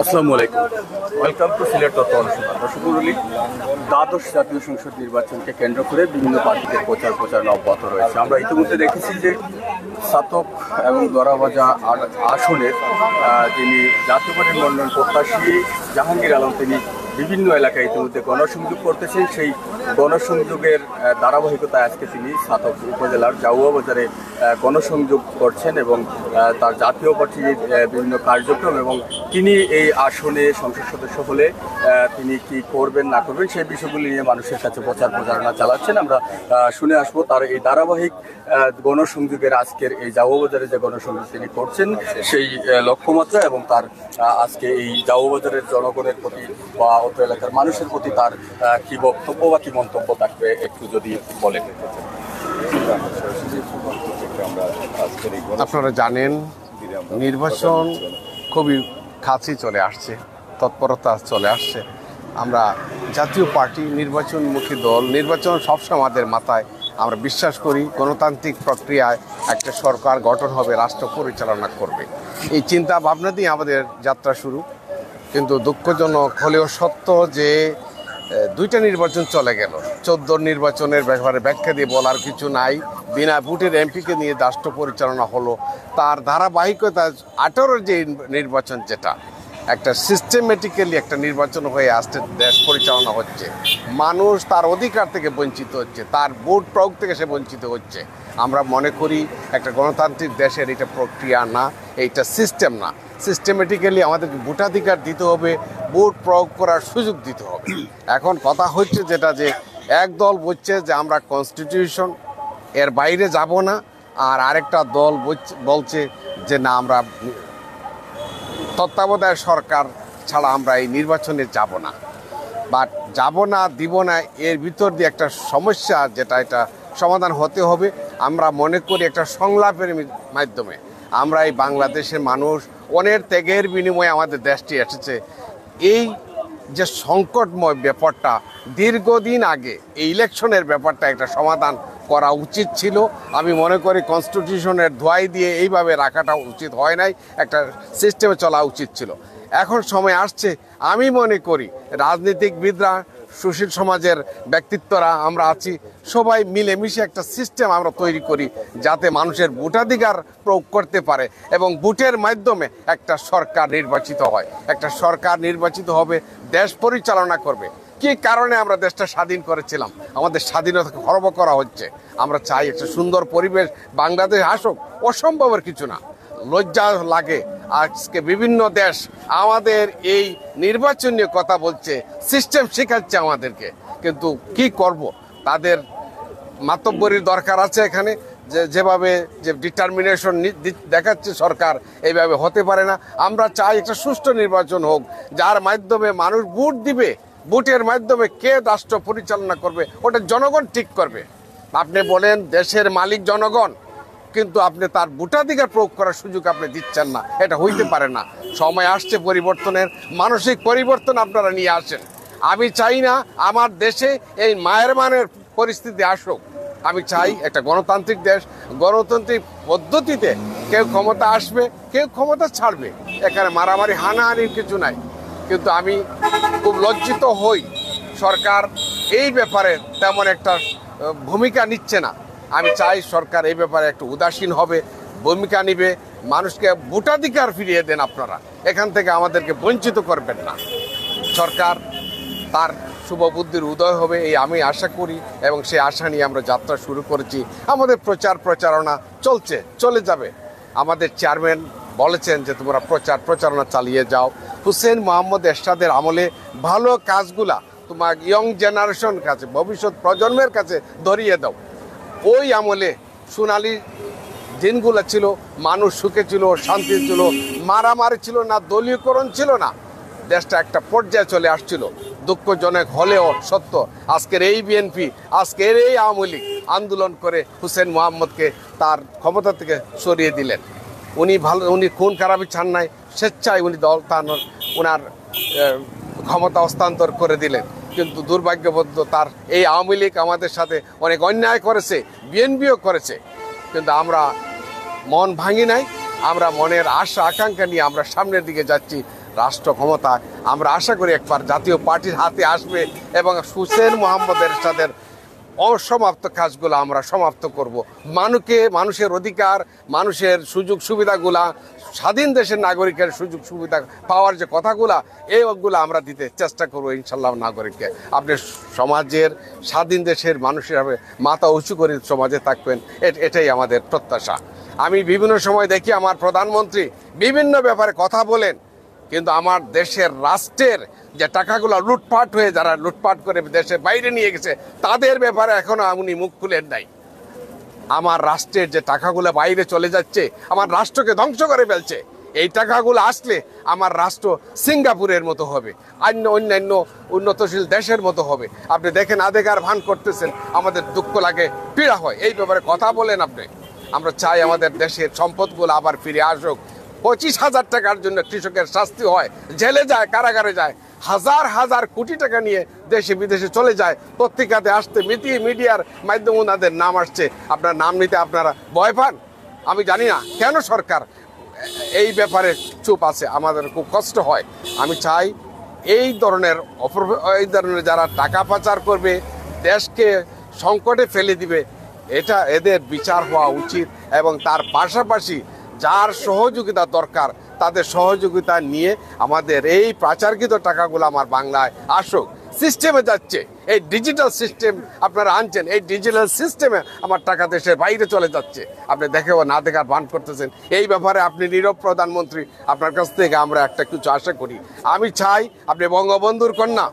আসসালামু আলাইকুম, welcome to Sylhet তথ্য অনুসন্ধান। দর্শকমণ্ডলী, দ্বাদশ জাতীয় সংসদ নির্বাচনকে কেন্দ্র করে বিভিন্ন পার্টিদের প্রচারণা অব্যাহত রয়েছে। আমরা ইতিমধ্যে দেখেছি যে ছাতক এবং দরাবাজা আসনের যিনি জাতীয় পার্টির মনোনয়ন প্রত্যাশী জাহাঙ্গীর আলম, তিনি বিভিন্ন এলাকায় ইতিমধ্যে গণসংযোগ করতেছেন। সেই গণসংযোগের ধারাবাহিকতায় আজকে তিনি ছাতক উপজেলার জাউয়া বাজারে গণসংযোগ করছেন এবং তার জাতীয় পার্টির বিভিন্ন কার্যক্রম এবং তিনি এই আসনে সংসদ সদস্য হলে তিনি কি করবেন না করবেন সেই বিষয়গুলি নিয়ে মানুষের কাছে প্রচারণা চালাচ্ছেন। আমরা শুনে আসবো তার এই ধারাবাহিক গণসংযোগের আজকের এই জাউয়া বাজারে যে গণসংযোগ তিনি করছেন সেই লক্ষ্যমাত্রা এবং তার আজকে এই জাউয়া বাজারের জনগণের প্রতি বা অত এলাকার মানুষের প্রতি তার কি বক্তব্য বা কি মন্তব্য থাকবে একটু যদি বলেন। আপনারা জানেন নির্বাচন খুবই কাছে চলে আসছে, তৎপরতা চলে আসছে। আমরা জাতীয় পার্টি নির্বাচনমুখী দল, নির্বাচন সবসময় আমাদের মাথায়। আমরা বিশ্বাস করি গণতান্ত্রিক প্রক্রিয়ায় একটা সরকার গঠন হবে, রাষ্ট্র পরিচালনা করবে, এই চিন্তা ভাবনা দিয়ে আমাদের যাত্রা শুরু। কিন্তু দুঃখজনক হলেও সত্য যে দুইটা নির্বাচন চলে গেল। 14 নির্বাচনের ব্যাপারে ব্যাখ্যা দিয়ে বলার কিছু নাই। বিনা ভোটের এমপিকে নিয়ে রাষ্ট্র পরিচালনা হলো, তার ধারাবাহিকতা 18 যে নির্বাচন, যেটা একটা সিস্টেমেটিক্যালি একটা নির্বাচন হয়ে আসছে, দেশ পরিচালনা হচ্ছে, মানুষ তার অধিকার থেকে বঞ্চিত হচ্ছে, তার ভোট প্রয়োগ থেকে সে বঞ্চিত হচ্ছে। আমরা মনে করি একটা গণতান্ত্রিক দেশের এটা প্রক্রিয়া না, এইটা সিস্টেম না। সিস্টেমেটিক্যালি আমাদেরকে ভোটাধিকার দিতে হবে, ভোট প্রয়োগ করার সুযোগ দিতে হবে। এখন কথা হচ্ছে যেটা যে এক দল বলছে যে আমরা কনস্টিটিউশন এর বাইরে যাব না, আর আরেকটা দল বলছে যে না আমরা তত্ত্বাবধায়ক সরকার ছাড়া আমরা এই নির্বাচনে যাব না। বাট যাব না, দিব না, এর ভিতর দিয়ে একটা সমস্যা যেটা এটা সমাধান হতে হবে। আমরা মনে করি একটা সংলাপের মাধ্যমে আমরা এই বাংলাদেশের মানুষ অনেক ত্যাগের বিনিময়ে আমাদের দেশটি এসেছে। এই যে সংকটময় ব্যাপারটা দীর্ঘদিন আগে এই ইলেকশনের ব্যাপারটা একটা সমাধান করা উচিত ছিল। আমি মনে করি কনস্টিটিউশনের ধোয়াই দিয়ে এইভাবে রাখাটা উচিত হয় নাই, একটা সিস্টেমে চলা উচিত ছিল। এখন সময় আসছে, আমি মনে করি রাজনীতিকবিদরা, সুশীল সমাজের ব্যক্তিত্বরা আমরা আছি, সবাই মিলেমিশে একটা সিস্টেম আমরা তৈরি করি যাতে মানুষের ভোটাধিকার প্রয়োগ করতে পারে এবং ভোটের মাধ্যমে একটা সরকার নির্বাচিত হয়। একটা সরকার নির্বাচিত হবে, দেশ পরিচালনা করবে। কী কারণে আমরা দেশটা স্বাধীন করেছিলাম? আমাদের স্বাধীনতাকে খর্ব করা হচ্ছে। আমরা চাই একটা সুন্দর পরিবেশ বাংলাদেশ আসুক, অসম্ভবের কিছু না। লজ্জা লাগে আজকে বিভিন্ন দেশ আমাদের এই নির্বাচন নিয়ে কথা বলছে, সিস্টেম শেখাচ্ছে আমাদেরকে, কিন্তু কি করব? তাদের মাতব্বরির দরকার আছে এখানে। যেভাবে যে ডিটারমিনেশন দেখাচ্ছে সরকার, এইভাবে হতে পারে না। আমরা চাই একটা সুষ্ঠু নির্বাচন হোক, যার মাধ্যমে মানুষ ভোট দিবে, ভোটের মাধ্যমে কে রাষ্ট্র পরিচালনা করবে ওটা জনগণ ঠিক করবে। আপনি বলেন দেশের মালিক জনগণ, কিন্তু আপনি তার ভোটাধিকার প্রয়োগ করার সুযোগ আপনি দিচ্ছেন না, এটা হইতে পারে না। সময় আসছে পরিবর্তনের, মানসিক পরিবর্তন আপনারা নিয়ে আসেন। আমি চাই না আমার দেশে এই মায়ের মানের পরিস্থিতি আসুক। আমি চাই একটা গণতান্ত্রিক দেশ, গণতান্ত্রিক পদ্ধতিতে কেউ ক্ষমতা আসবে, কেউ ক্ষমতা ছাড়বে, এখানে মারামারি হানাহানির কিছু নাই। কিন্তু আমি খুব লজ্জিত হই সরকার এই ব্যাপারে তেমন একটা ভূমিকা নিচ্ছে না। আমি চাই সরকার এই ব্যাপারে একটু উদাসীন হবে, ভূমিকা নিবে, মানুষকে ভোটাধিকার ফিরিয়ে দেন। আপনারা এখান থেকে আমাদেরকে বঞ্চিত করবেন না। সরকার তার শুভ বুদ্ধির উদয় হবে এই আমি আশা করি এবং সেই আশা নিয়ে আমরা যাত্রা শুরু করেছি। আমাদের প্রচারণা চলে যাবে। আমাদের চেয়ারম্যান বলেছেন যে তোমরা প্রচারণা চালিয়ে যাও। হুসেন মোহাম্মদ এরশাদের আমলে ভালো কাজগুলা তোমার ইয়ং জেনারেশন কাছে, ভবিষ্যৎ প্রজন্মের কাছে ধরিয়ে দাও। ওই আমলে সোনালি দিনগুলো ছিল, মানুষ সুখে ছিল, শান্তি ছিল, মারামারি ছিল না, দলীয়করণ ছিল না, দেশটা একটা পর্যায়ে চলে আসছিল। দুঃখজনক হলেও সত্য, আজকের এই বিএনপি, আজকের এই আওয়ামী লীগ আন্দোলন করে হুসেন মোহাম্মদকে তার ক্ষমতা থেকে সরিয়ে দিলেন। উনি খুন খারাপি চান নাই, স্বেচ্ছায় উনি ওনার ক্ষমতা হস্তান্তর করে দিলেন। কিন্তু দুর্ভাগ্যবদ্ধ তার এই আওয়ামী লীগ আমাদের সাথে অনেক অন্যায় করেছে, বিএনপিও করেছে, কিন্তু আমরা মন ভাঙি নাই। আমরা মনের আশা আকাঙ্ক্ষা নিয়ে আমরা সামনের দিকে যাচ্ছি। রাষ্ট্র ক্ষমতা আমরা আশা করি একবার জাতীয় পার্টির হাতে আসবে এবং হুসেইন মোহাম্মদের সাথে অসমাপ্ত কাজগুলো আমরা সমাপ্ত করব। মানুষের অধিকার, মানুষের সুযোগ সুবিধাগুলা, স্বাধীন দেশের নাগরিকের সুযোগ সুবিধা পাওয়ার যে কথাগুলা, এইগুলো আমরা দিতে চেষ্টা করবো ইনশাল্লাহ নাগরিককে। আপনি সমাজের স্বাধীন দেশের মানুষের মাথা উঁচু করে সমাজে থাকবেন, এটাই আমাদের প্রত্যাশা। আমি বিভিন্ন সময় দেখি আমার প্রধানমন্ত্রী বিভিন্ন ব্যাপারে কথা বলেন, কিন্তু আমার দেশের রাষ্ট্রের যে টাকাগুলো লুটপাট হয়ে যারা লুটপাট করে দেশের বাইরে নিয়ে গেছে তাদের ব্যাপারে এখনো উনি মুখ খুলেন নাই। আমার রাষ্ট্রের যে টাকাগুলো বাইরে চলে যাচ্ছে, আমার রাষ্ট্রকে ধ্বংস করে ফেলছে। এই টাকাগুলো আসলে আমার রাষ্ট্র সিঙ্গাপুরের মতো হবে, অন্যান্য উন্নতশীল দেশের মতো হবে। আপনি দেখেন আধেকার ভান করতেছেন, আমাদের দুঃখ লাগে, পীড়া হয়। এই ব্যাপারে কথা বলেন আপনি। আমরা চাই আমাদের দেশের সম্পদগুলো আবার ফিরে আসুক। 25,000 টাকার জন্য কৃষকের শাস্তি হয়, জেলে যায়, কারাগারে যায়, হাজার হাজার কোটি টাকা নিয়ে দেশে বিদেশে চলে যায়। পত্রিকাতে আসতে মিডিয়ার মাধ্যমে ওনাদের নাম আসছে, আপনার নাম নিতে আপনারা ভয় পান। আমি জানি না কেন সরকার এই ব্যাপারে চুপ আছে, আমাদের খুব কষ্ট হয়। আমি চাই এই ধরনের যারা টাকা পাচার করবে, দেশকে সংকটে ফেলে দিবে, এদের বিচার হওয়া উচিত। এবং তার পাশাপাশি যার সহযোগিতা দরকার তাদের সহযোগিতা নিয়ে আমাদের এই পাচারকৃত টাকাগুলো আমার বাংলায় আসুক। সিস্টেমে যাচ্ছে, এই ডিজিটাল সিস্টেম আপনারা আনছেন, এই ডিজিটাল সিস্টেমে আমার টাকা দেশের বাইরে চলে যাচ্ছে। আপনি দেখেও না দেখার ভান করতেছেন। এই ব্যাপারে আপনি নীরব প্রধানমন্ত্রী, আপনার কাছ থেকে আমরা একটা কিছু আশা করি। আমি চাই আপনি বঙ্গবন্ধুর কন্যা,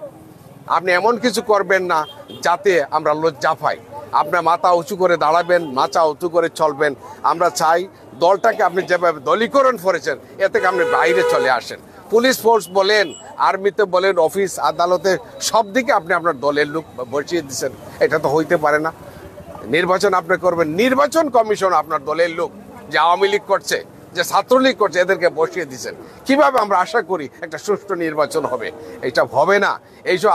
আপনি এমন কিছু করবেন না যাতে আমরা লজ্জা পাই। আপনার মাথা উঁচু করে দাঁড়াবেন, মাথা উঁচু করে চলবেন। আমরা চাই দলটাকে আপনি যেভাবে দলীকরণ করেছেন এ থেকে আপনি বাইরে চলে আসেন। পুলিশ ফোর্স বলেন, আর্মিতে বলেন, অফিস আদালতে, সব দিকে আপনি আপনার দলের লোক বসিয়ে দিচ্ছেন। এটা তো হইতে পারে না। নির্বাচন আপনি করবেন, নির্বাচন কমিশন আপনার দলের লোক, যে আওয়ামী লীগ করছে, যে ছাত্রলীগ করছে, এদেরকে বসিয়ে দিচ্ছেন। কিভাবে আমরা আশা করি একটা সুষ্ঠু নির্বাচন হবে? এটা হবে না। এইসব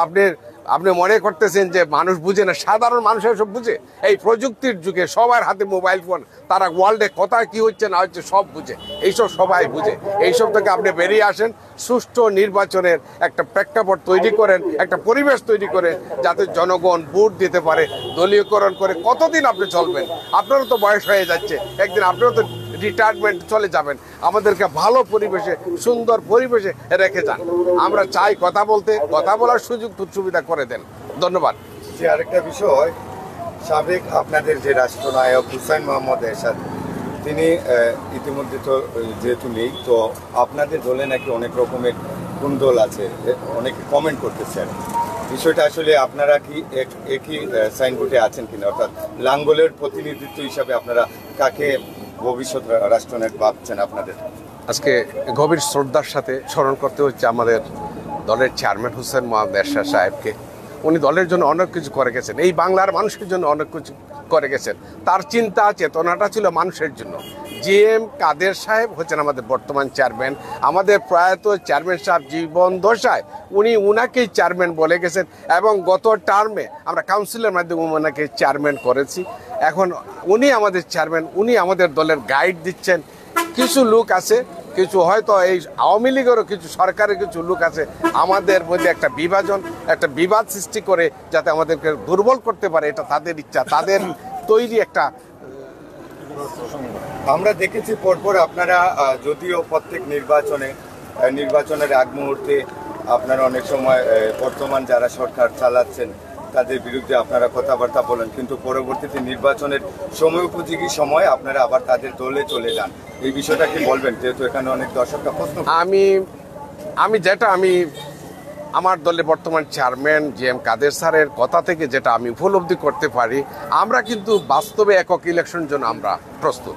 আপনি মনে করতেছেন যে মানুষ বুঝে না, সাধারণ মানুষ এসব বুঝে। এই প্রযুক্তির যুগে সবার হাতে মোবাইল ফোন, তারা ওয়ার্ল্ডে কোথায় কি হচ্ছে না হচ্ছে সব বুঝে, এইসব সবাই বুঝে। এইসব থেকে আপনি বেরিয়ে আসেন, সুষ্ঠু নির্বাচনের একটা প্রেক্ষাপট তৈরি করেন, একটা পরিবেশ তৈরি করে যাতে জনগণ ভোট দিতে পারে। দলীয়করণ করে কতদিন আপনি চলবেন? আপনারও তো বয়স হয়ে যাচ্ছে, একদিন আপনারও তো রিটায়ারমেন্ট চলে যাবেন। আমাদেরকে ভালো পরিবেশে, সুন্দর পরিবেশে রেখে যান। আমরা চাই কথা বলার সুযোগ সুবিধা করে দেন। ধন্যবাদ। যে আরেকটা বিষয়, সাবেক আপনাদের যে রাষ্ট্রনায়ক হুসাইন মোহাম্মদ এরশাদ, তিনি ইতিমধ্যে তো যেহেতু নেই, তো আপনাদের দলে নাকি অনেক রকমের কুন্দল আছে, অনেকে কমেন্ট করতেছেন। বিষয়টা আসলে আপনারা কি একই সাইনবোর্ডে আছেন কিনা, অর্থাৎ লাঙ্গলের প্রতিনিধিত্ব হিসাবে আপনারা কাকে ভবিষ্যৎ রাষ্ট্রনায়ক ভাবছেন আপনাদের? আজকে গভীর শ্রদ্ধার সাথে স্মরণ করতে হচ্ছে আমাদের দলের চেয়ারম্যান হুসেইন মোহাম্মদ এরশাদ সাহেবকে। উনি দলের জন্য অনেক কিছু করে গেছেন, এই বাংলার মানুষের জন্য অনেক কিছু করে গেছেন। তার চিন্তা চেতনাটা ছিল মানুষের জন্য। জিএম কাদের সাহেব হচ্ছেন আমাদের বর্তমান চেয়ারম্যান। আমাদের প্রয়াত চেয়ারম্যান সাহেব জীবন দশায় উনাকেই চেয়ারম্যান বলে গেছেন, এবং গত টার্মে আমরা কাউন্সিলের মাধ্যমে ওনাকে চেয়ারম্যান করেছি। এখন উনি আমাদের চেয়ারম্যান, উনি আমাদের দলের গাইড দিচ্ছেন। কিছু লোক আছে, কিছু হয়তো এই আওয়ামী লীগেরও কিছু সরকারের কিছু লোক আছে আমাদের মধ্যে একটা বিবাদ সৃষ্টি করে যাতে আমাদেরকে দুর্বল করতে পারে, এটা তাদের ইচ্ছা, তাদের তৈরি একটা। আমরা দেখেছি পরপর আপনারা যদিও প্রত্যেক নির্বাচনের আগ মুহূর্তে আপনারা অনেক সময় বর্তমান যারা সরকার চালাচ্ছেন তাদের বিরুদ্ধে আপনারা কথাবার্তা বলেন, কিন্তু পরবর্তীতে নির্বাচনের সময় উপযোগী সময় আপনারা আবার তাদের দলে চলে যান। এই বিষয়টা কি বলবেন, যেহেতু এখানে অনেক দর্শকরা প্রশ্ন। আমি আমার দলের বর্তমান চেয়ারম্যান জিএম কাদের স্যারের কথা থেকে যেটা আমি উপলব্ধি করতে পারি, আমরা কিন্তু বাস্তবে একক ইলেকশন জন্য আমরা প্রস্তুত।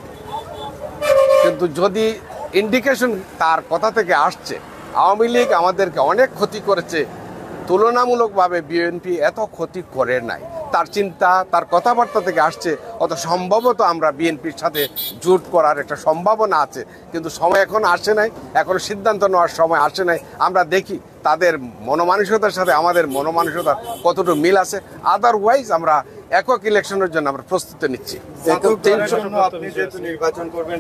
কিন্তু যদি ইন্ডিকেশন তার কথা থেকে আসছে আওয়ামী লীগ আমাদেরকে অনেক ক্ষতি করেছে, তুলনামূলকভাবে বিএনপি এত ক্ষতি করে নাই, তার চিন্তা, তার কথাবার্তা থেকে আসছে, অত সম্ভবত আমরা বিএনপির সাথে জোট করার একটা সম্ভাবনা আছে। কিন্তু সময় এখন আসে নাই, এখন সিদ্ধান্ত নেওয়ার সময় আসে নাই। আমরা দেখি তাদের মনোমানসিকতার সাথে আমাদের মনোমানসিকতার কতটুকু মিল আছে। আদারওয়াইজ আমরা একক ইলেকশনের জন্য আমরা প্রস্তুতি নিচ্ছি। আপনি যেহেতু নির্বাচন করবেন,